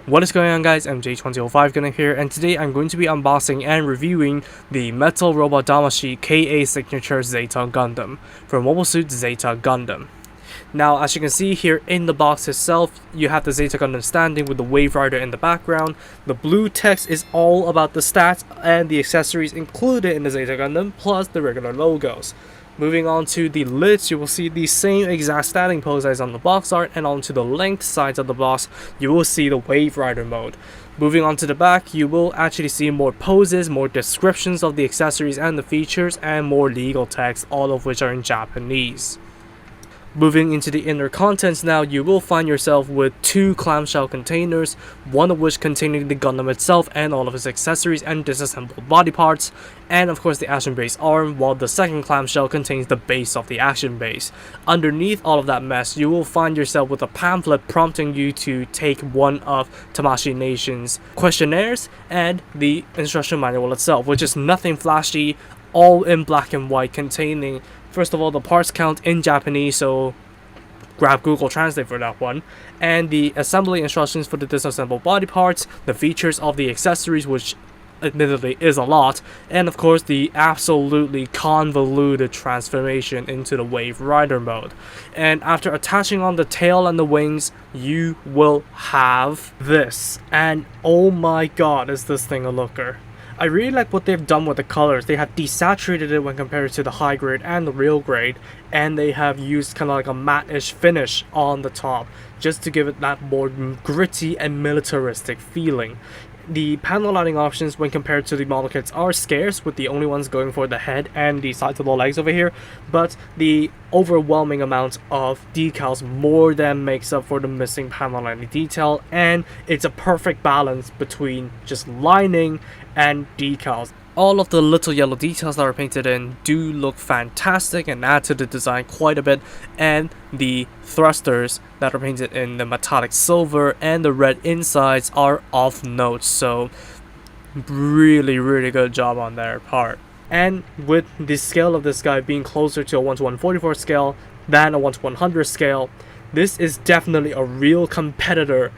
What is going on, guys? MJ2005 Gundam here, and today I'm going to be unboxing and reviewing the Metal Robot Damashii KA Signature Zeta Gundam from Mobile Suit Zeta Gundam. Now, as you can see here in the box itself, you have the Zeta Gundam standing with the Waverider in the background. The blue text is all about the stats and the accessories included in the Zeta Gundam, plus the regular logos. Moving on to the lids, you will see the same exact standing pose as on the box art, and onto the length sides of the box, you will see the Waverider mode. Moving on to the back, you will actually see more poses, more descriptions of the accessories and the features, and more legal text, all of which are in Japanese. Moving into the inner contents now, you will find yourself with two clamshell containers, one of which containing the Gundam itself and all of its accessories and disassembled body parts, and of course the action base arm, while the second clamshell contains the base of the action base. Underneath all of that mess, you will find yourself with a pamphlet prompting you to take one of Damashii Nation's questionnaires and the instruction manual itself, which is nothing flashy, all in black and white, containing first of all the parts count in Japanese, so grab Google Translate for that one, and the assembly instructions for the disassembled body parts, the features of the accessories, which admittedly is a lot, and of course the absolutely convoluted transformation into the Waverider mode. And after attaching on the tail and the wings, you will have this, and oh my god, is this thing a looker. I really like what they've done with the colors. They have desaturated it when compared to the high grade and the real grade, and they have used kind of like a matte-ish finish on the top just to give it that more gritty and militaristic feeling. The panel lighting options when compared to the model kits are scarce, with the only ones going for the head and the sides of the legs over here, but the overwhelming amount of decals more than makes up for the missing panel lighting detail, and it's a perfect balance between just lining and decals. All of the little yellow details that are painted in do look fantastic and add to the design quite a bit, and the thrusters that are painted in the metallic silver and the red insides are off note, so really good job on their part. And with the scale of this guy being closer to a 1:144 scale than a 1:100 scale, this is definitely a real competitor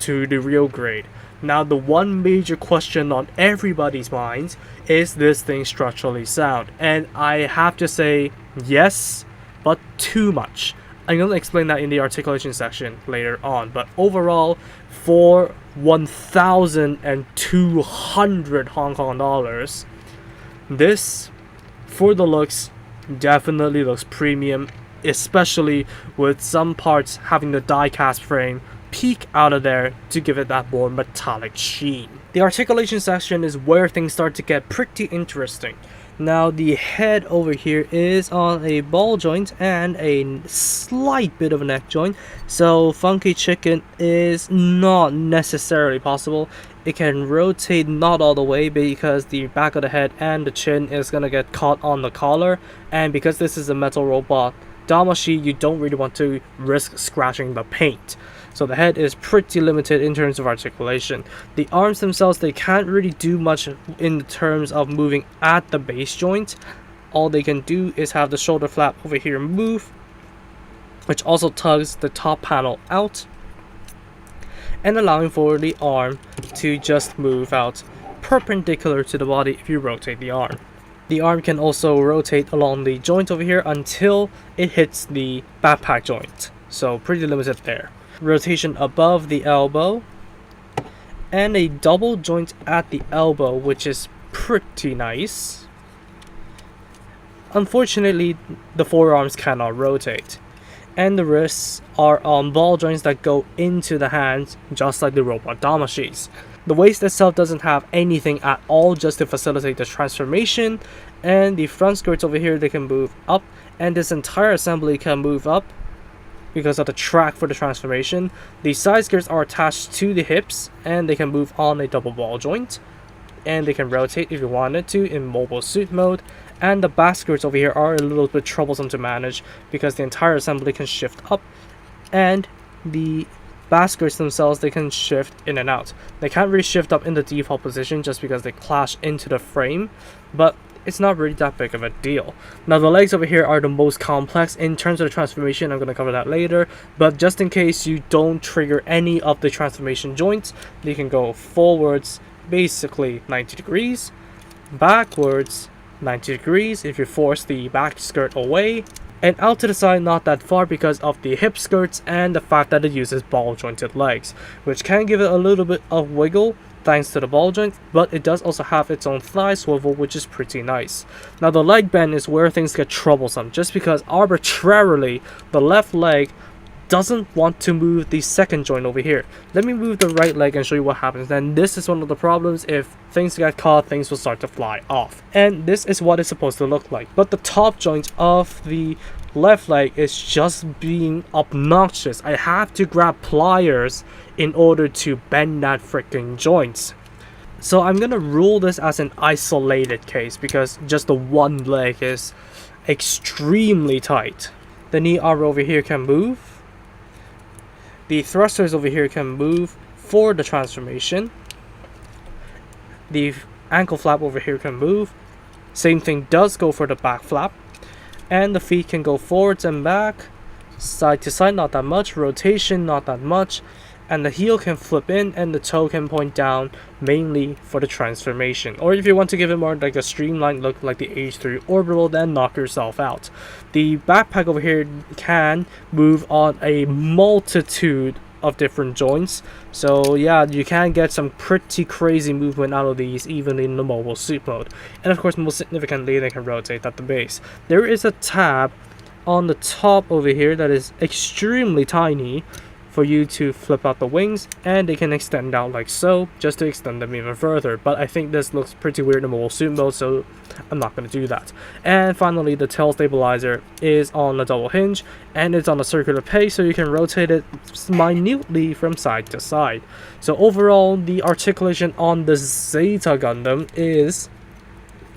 to the real grade. Now, the one major question on everybody's minds is this thing structurally sound? And I have to say yes, but too much. I'm going to explain that in the articulation section later on, but overall, for 1,200 Hong Kong dollars, this, for the looks, definitely looks premium, especially with some parts having the die-cast frame peek out of there to give it that more metallic sheen. The articulation section is where things start to get pretty interesting. Now, the head over here is on a ball joint and a slight bit of a neck joint, so funky chicken is not necessarily possible. It can rotate not all the way because the back of the head and the chin is gonna get caught on the collar, and because this is a metal robot Damashii, you don't really want to risk scratching the paint. So the head is pretty limited in terms of articulation. The arms themselves, they can't really do much in terms of moving at the base joint. All they can do is have the shoulder flap over here move, which also tugs the top panel out, and allowing for the arm to just move out perpendicular to the body if you rotate the arm. The arm can also rotate along the joint over here until it hits the backpack joint, so pretty limited there. Rotation above the elbow, and a double joint at the elbow, which is pretty nice. Unfortunately, the forearms cannot rotate, and the wrists are on ball joints that go into the hands, just like the robot Damashii's. The waist itself doesn't have anything at all, just to facilitate the transformation, and the front skirts over here, they can move up, and this entire assembly can move up because of the track for the transformation. The side skirts are attached to the hips, and they can move on a double ball joint, and they can rotate if you wanted to in mobile suit mode. And the back skirts over here are a little bit troublesome to manage because the entire assembly can shift up, and the back skirts themselves, they can shift in and out. They can't really shift up in the default position just because they clash into the frame, but it's not really that big of a deal. Now the legs over here are the most complex in terms of the transformation. I'm going to cover that later, but just in case you don't trigger any of the transformation joints, you can go forwards basically 90 degrees, backwards 90 degrees if you force the back skirt away, and out to the side not that far because of the hip skirts and the fact that it uses ball jointed legs, which can give it a little bit of wiggle thanks to the ball joint, but it does also have its own thigh swivel, which is pretty nice. Now the leg bend is where things get troublesome, just because arbitrarily the left leg doesn't want to move the second joint over here. Let me move the right leg and show you what happens. And this is one of the problems. If things get caught, things will start to fly off. And this is what it's supposed to look like. But the top joint of the left leg is just being obnoxious. I have to grab pliers in order to bend that freaking joint. So I'm gonna rule this as an isolated case because just the one leg is extremely tight. The knee arm over here can move. The thrusters over here can move for the transformation. The ankle flap over here can move. Same thing does go for the back flap. And the feet can go forwards and back, side to side, not that much, rotation, not that much, and the heel can flip in and the toe can point down, mainly for the transformation. Or if you want to give it more like a streamlined look like the H3 Orbital, then knock yourself out. The backpack over here can move on a multitude of different joints, so yeah, you can get some pretty crazy movement out of these even in the mobile suit mode. And of course, most significantly, they can rotate at the base. There is a tab on the top over here that is extremely tiny for you to flip out the wings, and they can extend out like so, just to extend them even further. But I think this looks pretty weird in mobile suit mode, so I'm not going to do that. And finally, the tail stabilizer is on a double hinge, and it's on a circular pace, so you can rotate it minutely from side to side. So overall, the articulation on the Zeta Gundam is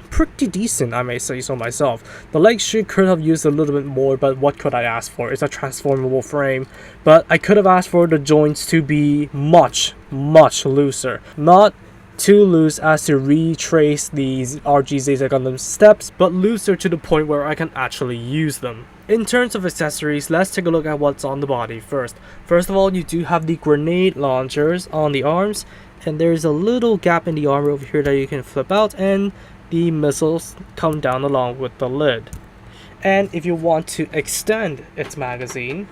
pretty decent, I may say so myself. The legs could have used a little bit more, but what could I ask for? It's a transformable frame, but I could have asked for the joints to be much looser. Not too loose as to retrace these RG Zeta Gundam steps, but looser to the point where I can actually use them. In terms of accessories, let's take a look at what's on the body first. First of all, you do have the grenade launchers on the arms, and there's a little gap in the armor over here that you can flip out, and the missiles come down along with the lid. And if you want to extend its magazine,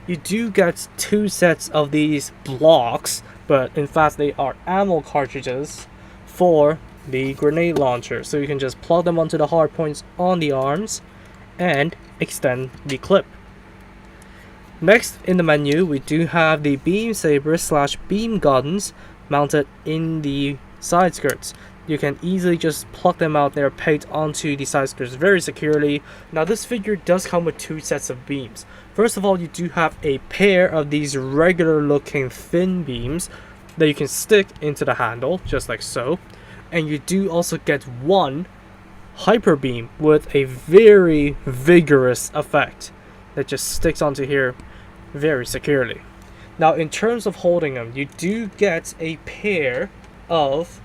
you do get two sets of these blocks, but in fact they are ammo cartridges for the grenade launcher, so you can just plug them onto the hard points on the arms and extend the clip. Next in the menu, we do have the beam sabers / beam guns mounted in the side skirts. You can easily just pluck them out. They're pegged onto the side skirts very securely. Now this figure does come with two sets of beams. First of all, you do have a pair of these regular looking thin beams that you can stick into the handle, just like so. And you do also get one hyper beam with a very vigorous effect that just sticks onto here very securely. Now in terms of holding them, you do get a pair of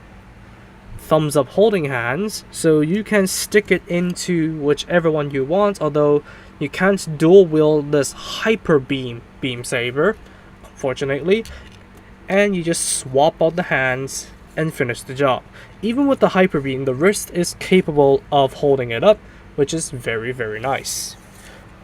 thumbs up holding hands, so you can stick it into whichever one you want, although you can't dual wield this hyper beam saber, unfortunately, and you just swap out the hands and finish the job. Even with the hyper beam, the wrist is capable of holding it up, which is very nice.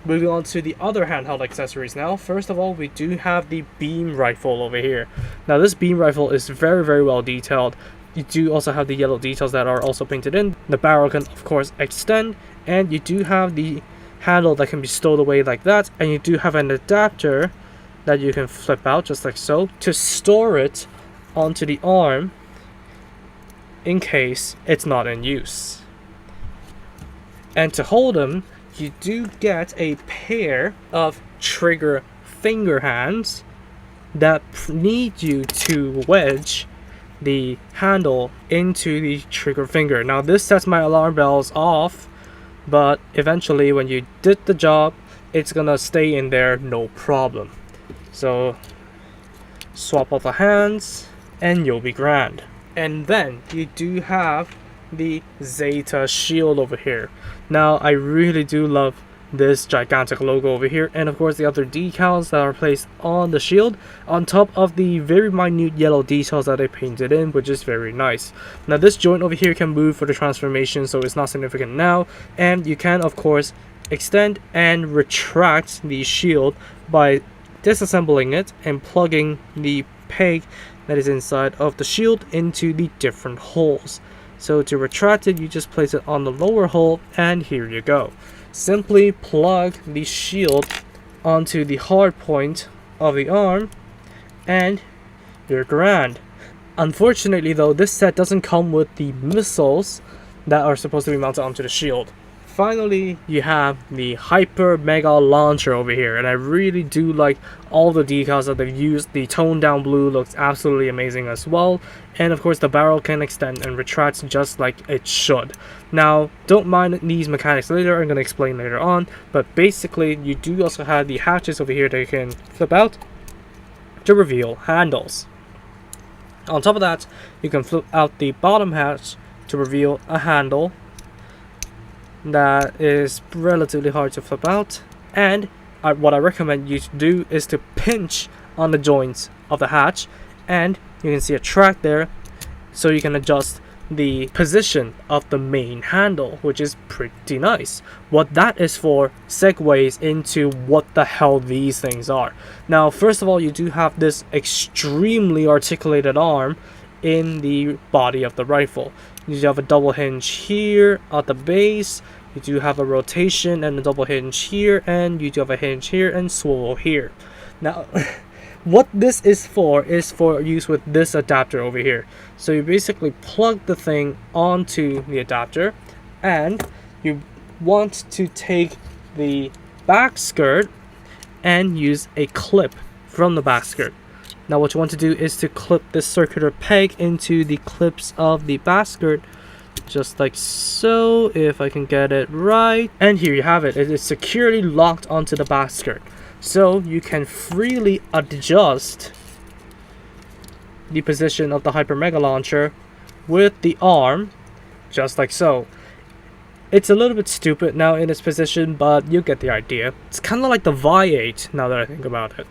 Moving on to the other handheld accessories now. First of all, we do have the beam rifle over here. Now this beam rifle is very well detailed. You do also have the yellow details that are also painted in. The barrel can of course extend, and you do have the handle that can be stowed away like that, and you do have an adapter that you can flip out just like so to store it onto the arm in case it's not in use. And to hold them, you do get a pair of trigger finger hands that need you to wedge the handle into the trigger finger. Now this sets my alarm bells off, but eventually when you did the job, it's gonna stay in there no problem. So swap out the hands and you'll be grand. And then you do have the Zeta shield over here. Now I really do love this gigantic logo over here, and of course the other decals that are placed on the shield on top of the very minute yellow details that they painted in, which is very nice. Now this joint over here can move for the transformation, so it's not significant now, and you can of course extend and retract the shield by disassembling it and plugging the peg that is inside of the shield into the different holes. So to retract it, you just place it on the lower hole, and here you go. Simply plug the shield onto the hard point of the arm and you're grand. Unfortunately though, this set doesn't come with the missiles that are supposed to be mounted onto the shield. Finally, you have the Hyper Mega Launcher over here, and I really do like all the decals that they've used. The toned down blue looks absolutely amazing as well, and of course the barrel can extend and retract just like it should. Now, don't mind these mechanics later, I'm going to explain later on, but basically you do also have the hatches over here that you can flip out to reveal handles. On top of that, you can flip out the bottom hatch to reveal a handle that is relatively hard to flip out, and what I recommend you to do is to pinch on the joints of the hatch, and you can see a track there so you can adjust the position of the main handle, which is pretty nice. What that is for segues into what the hell these things are. Now first of all, you do have this extremely articulated arm in the body of the rifle. You do have a double hinge here at the base, you do have a rotation and a double hinge here, and you do have a hinge here and swivel here. Now what this is for use with this adapter over here. So you basically plug the thing onto the adapter, and you want to take the back skirt and use a clip from the back skirt. Now what you want to do is to clip this circular peg into the clips of the back skirt, just like so, if I can get it right. And here you have it. It is securely locked onto the back skirt. So you can freely adjust the position of the Hyper Mega Launcher with the arm, just like so. It's a little bit stupid now in its position, but you get the idea. It's kind of like the Vi-8 now that I think about it.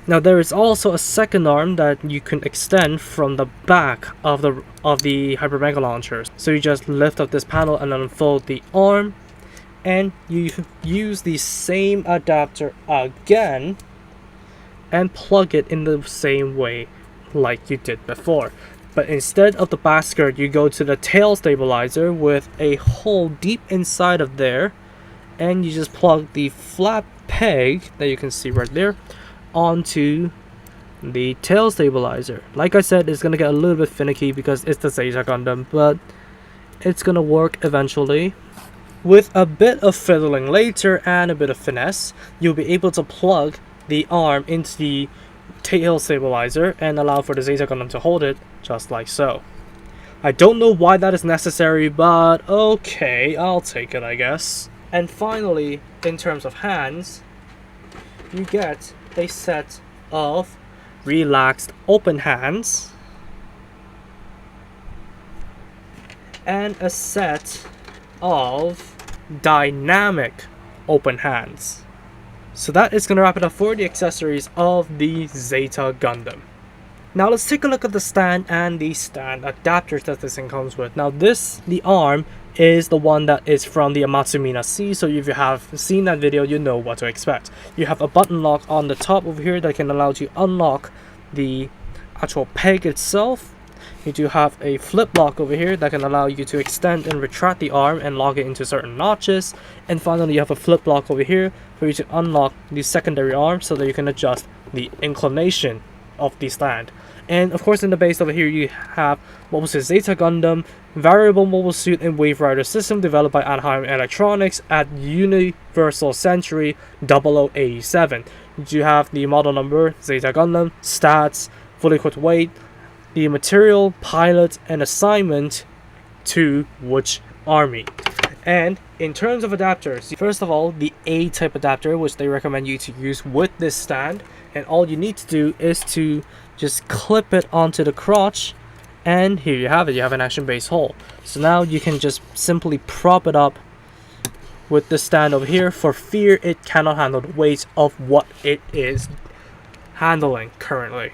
Now there is also a second arm that you can extend from the back of the Hyper Mega Launcher. So you just lift up this panel and unfold the arm, and you use the same adapter again and plug it in the same way like you did before. But instead of the back skirt, you go to the tail stabilizer with a hole deep inside of there, and you just plug the flat peg that you can see right there onto the tail stabilizer. Like I said, it's gonna get a little bit finicky because it's the Zeta Gundam, but it's gonna work eventually. With a bit of fiddling later and a bit of finesse, you'll be able to plug the arm into the tail stabilizer and allow for the Zeta Gundam to hold it just like so. I don't know why that is necessary, but okay, I'll take it I guess. And finally, in terms of hands, you get a set of relaxed open hands and a set of dynamic open hands. So that is going to wrap it up for the accessories of the Zeta Gundam. Now let's take a look at the stand and the stand adapters that this thing comes with. Now the arm is the one that is from the Amatsumina C, so if you have seen that video, you know what to expect. You have a button lock on the top over here that can allow you to unlock the actual peg itself. You do have a flip lock over here that can allow you to extend and retract the arm and lock it into certain notches. And finally, you have a flip lock over here for you to unlock the secondary arm so that you can adjust the inclination of the stand. And of course, in the base over here, you have Mobile Suit Zeta Gundam, Variable Mobile Suit and Waverider System developed by Anaheim Electronics at Universal Century 0087. You have the model number, Zeta Gundam, stats, fully equipped weight, the material, pilot, and assignment to which army. And in terms of adapters, first of all, the A-type adapter, which they recommend you to use with this stand, and all you need to do is to just clip it onto the crotch And here you have it, you have an action base hull. So now you can just simply prop it up with the stand over here, for fear it cannot handle the weight of what it is handling currently.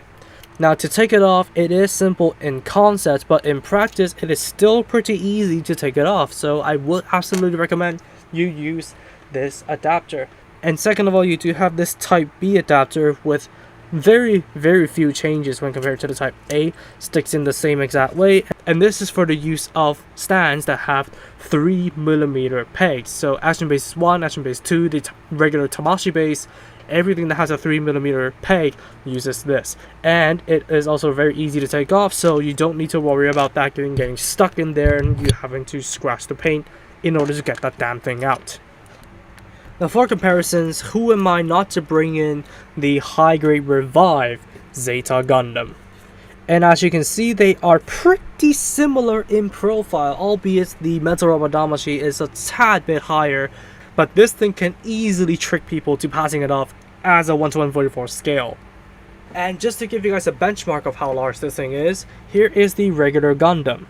Now to take it off, it is simple in concept, but in practice it is still pretty easy to take it off. So I would absolutely recommend you use this adapter. And second of all, you do have this Type B adapter with very few changes when compared to the Type A. Sticks in the same exact way, and this is for the use of stands that have 3mm pegs. So action base 1, action base 2, the regular Damashii base, everything that has a 3mm peg uses this. And it is also very easy to take off, so you don't need to worry about that getting stuck in there and you having to scratch the paint in order to get that damn thing out. Now for comparisons, who am I not to bring in the high-grade revived Zeta Gundam? And as you can see, they are pretty similar in profile, albeit the Metal Robot Damashii is a tad bit higher, but this thing can easily trick people to passing it off as a 1:144 scale. And just to give you guys a benchmark of how large this thing is, here is the regular Gundam.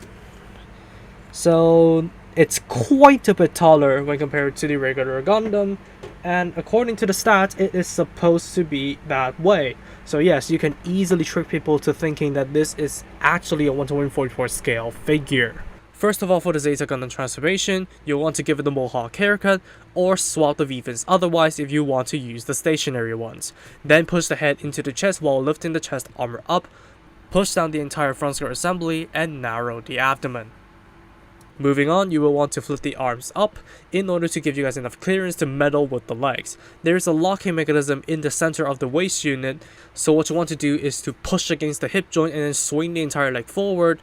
So it's quite a bit taller when compared to the regular Gundam, and according to the stats, it is supposed to be that way. So yes, you can easily trick people to thinking that this is actually a 1:144 scale figure. First of all, for the Zeta Gundam transformation, you'll want to give it the mohawk haircut or swap the V-fins otherwise if you want to use the stationary ones. Then push the head into the chest while lifting the chest armor up, push down the entire front skirt assembly, and narrow the abdomen. Moving on, you will want to flip the arms up in order to give you guys enough clearance to meddle with the legs. There is a locking mechanism in the center of the waist unit, so what you want to do is to push against the hip joint and then swing the entire leg forward,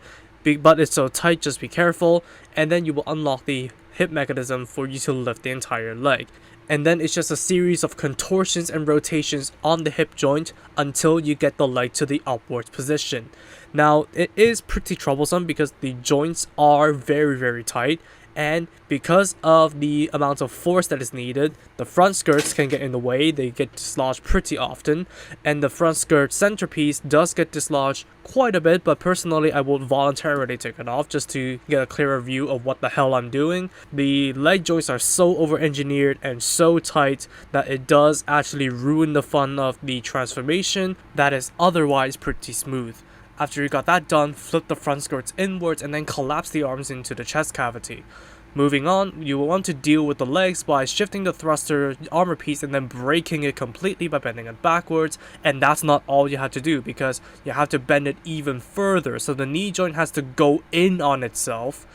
but it's so tight, just be careful, and then you will unlock the hip mechanism for you to lift the entire leg. And then it's just a series of contortions and rotations on the hip joint until you get the leg to the upwards position. Now, it is pretty troublesome because the joints are very tight, and because of the amount of force that is needed, the front skirts can get in the way. They get dislodged pretty often, and the front skirt centerpiece does get dislodged quite a bit, but personally I would voluntarily take it off just to get a clearer view of what the hell I'm doing. The leg joints are so over-engineered and so tight that it does actually ruin the fun of the transformation that is otherwise pretty smooth. After you got that done, flip the front skirts inwards and then collapse the arms into the chest cavity. Moving on, you will want to deal with the legs by shifting the thruster armor piece and then breaking it completely by bending it backwards. And that's not all you have to do, because you have to bend it even further, so the knee joint has to go in on itself,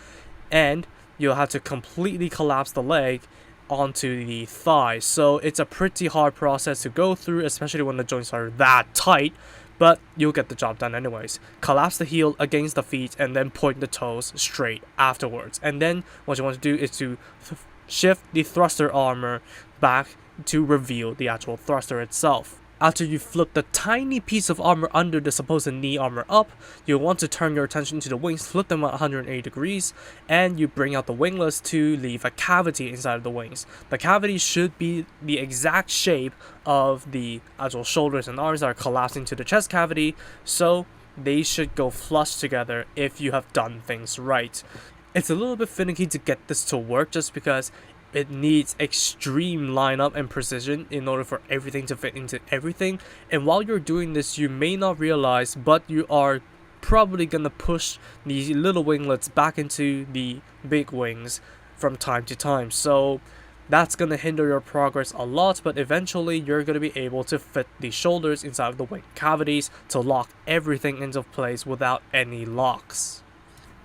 and you'll have to completely collapse the leg onto the thigh. So it's a pretty hard process to go through, especially when the joints are that tight, but you'll get the job done anyways. Collapse the heel against the feet and then point the toes straight afterwards. And then what you want to do is to shift the thruster armor back to reveal the actual thruster itself. After you flip the tiny piece of armor under the supposed knee armor up, you'll want to turn your attention to the wings, flip them at 180 degrees, and you bring out the winglets to leave a cavity inside of the wings. The cavity should be the exact shape of the actual shoulders and arms that are collapsing to the chest cavity, so they should go flush together if you have done things right. It's a little bit finicky to get this to work just because it needs extreme lineup and precision in order for everything to fit into everything. And while you're doing this, you may not realize, but you are probably gonna push the little winglets back into the big wings from time to time. So that's gonna hinder your progress a lot, but eventually you're gonna be able to fit the shoulders inside of the wing cavities to lock everything into place without any locks.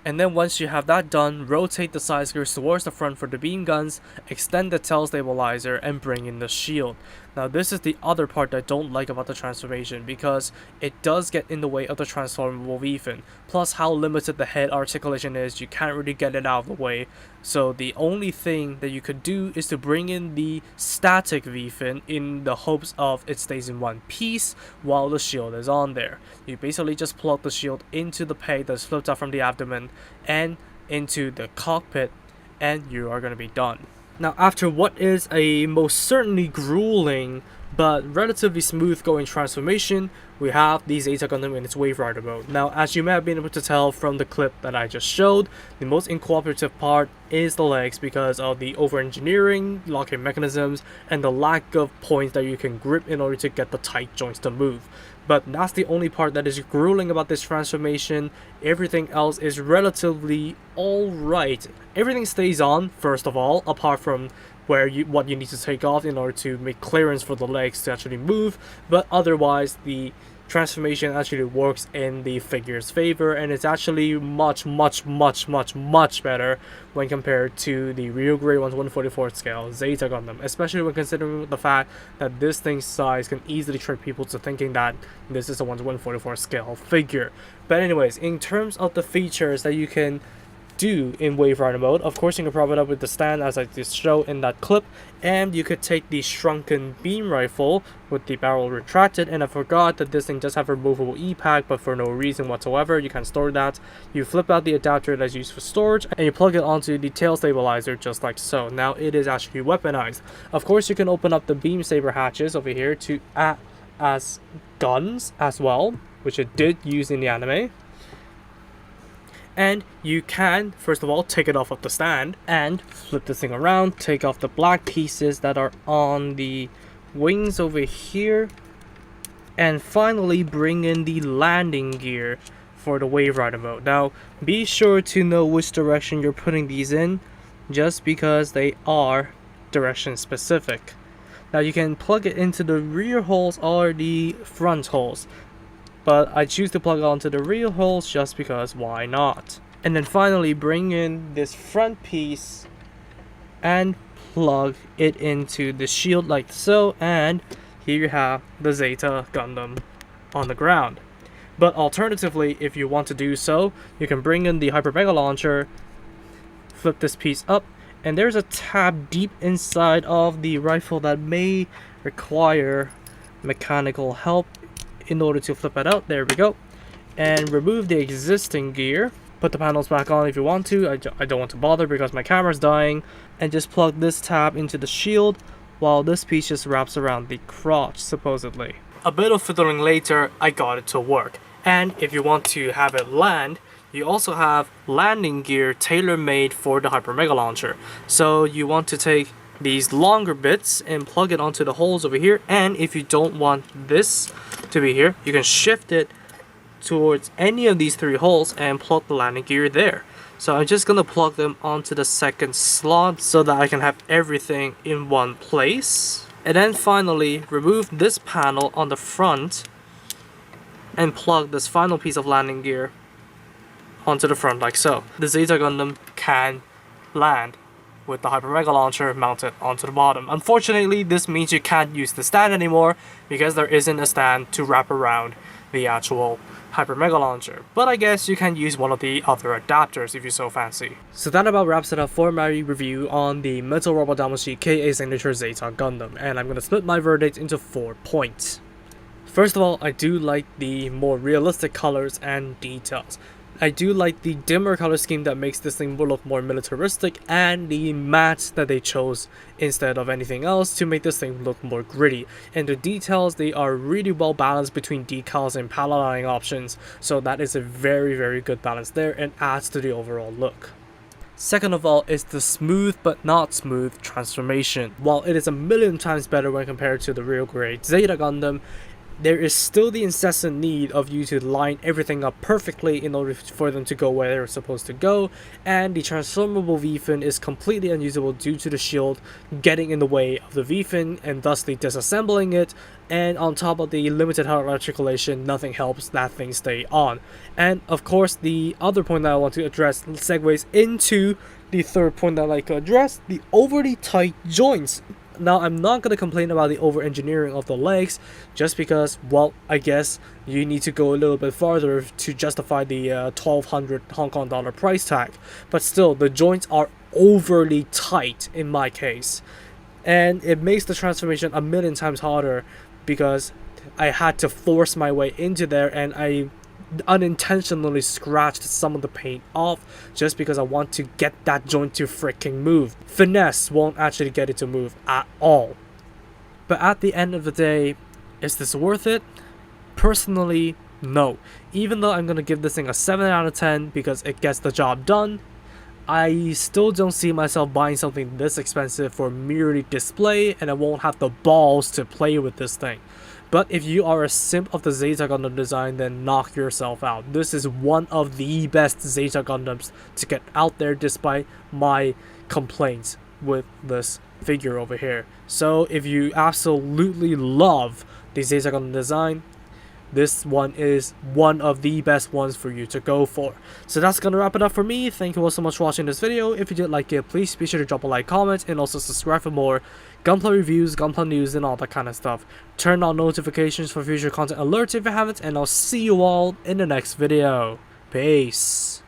And then once you have that done, rotate the side skirts towards the front for the beam guns, extend the tail stabilizer, and bring in the shield. Now this is the other part that I don't like about the transformation, because it does get in the way of the transformable V-fin. Plus how limited the head articulation is, you can't really get it out of the way. So the only thing that you could do is to bring in the static V-fin in the hopes of it stays in one piece while the shield is on there. You basically just plug the shield into the peg that's flipped out from the abdomen and into the cockpit, and you are going to be done. Now after what is a most certainly grueling but relatively smooth going transformation, we have the Zeta Gundam in its Waverider mode. Now, as you may have been able to tell from the clip that I just showed, the most incooperative part is the legs because of the over-engineering, locking mechanisms, and the lack of points that you can grip in order to get the tight joints to move. But that's the only part that is grueling about this transformation. Everything else is relatively alright. Everything stays on, first of all, apart from what you need to take off in order to make clearance for the legs to actually move, but otherwise the transformation actually works in the figure's favor, and it's actually much better when compared to the real grade 1/144 scale Zeta Gundam, especially when considering the fact that this thing's size can easily trick people to thinking that this is a 1/144 scale figure. But anyways, in terms of the features that you can do in Waverider mode, of course you can prop it up with the stand as I just showed in that clip, and you could take the shrunken beam rifle with the barrel retracted, and I forgot that this thing does have a removable e-pack, but for no reason whatsoever you can store that. You flip out the adapter that's used for storage and you plug it onto the tail stabilizer just like so. Now it is actually weaponized. Of course you can open up the beam saber hatches over here to act as guns as well, which it did use in the anime. And you can, first of all, take it off of the stand and flip this thing around, take off the black pieces that are on the wings over here, and finally bring in the landing gear for the Waverider mode. Now, be sure to know which direction you're putting these in, just because they are direction specific. Now, you can plug it into the rear holes or the front holes, but I choose to plug it onto the rear holes just because why not. And then finally bring in this front piece and plug it into the shield like so, and here you have the Zeta Gundam on the ground. But alternatively, if you want to do so, you can bring in the Hyper Mega Launcher, flip this piece up, and there's a tab deep inside of the rifle that may require mechanical help in order to flip it out. There we go. And remove the existing gear. Put the panels back on if you want to. I don't want to bother because my camera's dying. And just plug this tab into the shield while this piece just wraps around the crotch, supposedly. A bit of fiddling later, I got it to work. And if you want to have it land, you also have landing gear tailor-made for the Hyper Mega Launcher. So you want to take these longer bits and plug it onto the holes over here, and if you don't want this to be here, you can shift it towards any of these three holes and plug the landing gear there. So I'm just gonna plug them onto the second slot so that I can have everything in one place. And then finally remove this panel on the front and plug this final piece of landing gear onto the front like so. The Zeta Gundam can land with the Hyper Mega Launcher mounted onto the bottom. Unfortunately, this means you can't use the stand anymore because there isn't a stand to wrap around the actual Hyper Mega Launcher. But I guess you can use one of the other adapters if you so fancy. So that about wraps it up for my review on the Metal Robot Damashii KA Signature Zeta Gundam, and I'm gonna split my verdict into 4 points. First of all, I do like the more realistic colors and details. I do like the dimmer color scheme that makes this thing look more militaristic, and the matte that they chose instead of anything else to make this thing look more gritty. And the details, they are really well balanced between decals and palette lining options, so that is a very good balance there and adds to the overall look. Second of all is the smooth but not smooth transformation. While it is a million times better when compared to the real grade Zeta Gundam, there is still the incessant need of you to line everything up perfectly in order for them to go where they're supposed to go, and the transformable V-fin is completely unusable due to the shield getting in the way of the V-fin and thusly disassembling it, and on top of the limited heart articulation, nothing helps that thing stay on. And of course, the other point that I want to address segues into the third point that I like to address, the overly tight joints. Now, I'm not going to complain about the over-engineering of the legs, just because, well, I guess you need to go a little bit farther to justify the 1,200 Hong Kong dollar price tag. But still, the joints are overly tight in my case. And it makes the transformation a million times harder because I had to force my way into there, and I unintentionally scratched some of the paint off just because I want to get that joint to freaking move. Finesse won't actually get it to move at all. But at the end of the day, is this worth it? Personally, no. Even though I'm going to give this thing a 7 out of 10 because it gets the job done, I still don't see myself buying something this expensive for merely display, and I won't have the balls to play with this thing. But if you are a simp of the Zeta Gundam design, then knock yourself out. This is one of the best Zeta Gundams to get out there despite my complaints with this figure over here. So if you absolutely love the Zeta Gundam design, this one is one of the best ones for you to go for. So that's gonna wrap it up for me. Thank you all so much for watching this video. If you did like it, please be sure to drop a like, comment, and also subscribe for more Gunpla reviews, Gunpla news, and all that kind of stuff. Turn on notifications for future content alerts if you haven't, and I'll see you all in the next video. Peace.